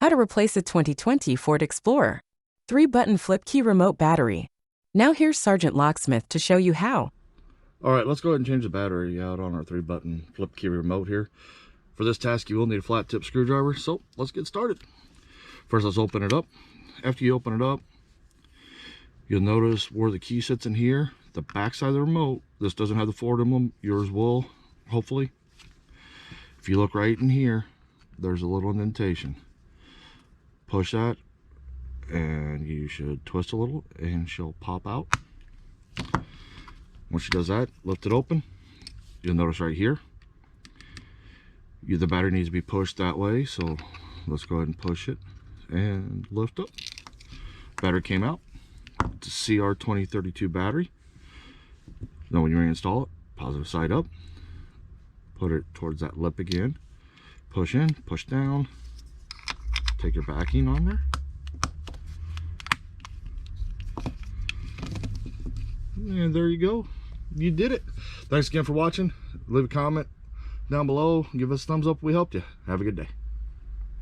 How to replace a 2020 Ford Explorer. 3-button flip key remote battery. Now here's Sergeant Locksmith to show you how. Alright, let's go ahead and change the battery out on our 3-button flip key remote here. For this task you will need a flat tip screwdriver, so let's get started. First let's open it up. After you open it up, you'll notice where the key sits in here, the back side of the remote. This doesn't have the Ford emblem, yours will, hopefully. If you look right in here, there's a little indentation. Push that and you should twist a little and she'll pop out. Once she does that, lift it open. You'll notice right here, the battery needs to be pushed that way, so let's go ahead and push it and lift up. Battery came out. It's a CR2032 battery. Now when you reinstall it, positive side up, put it towards that lip again, push in, push down, take your backing on there, and there you go. You did it. Thanks again for watching. Leave a comment down below, give us a thumbs up if we helped you. Have a good day.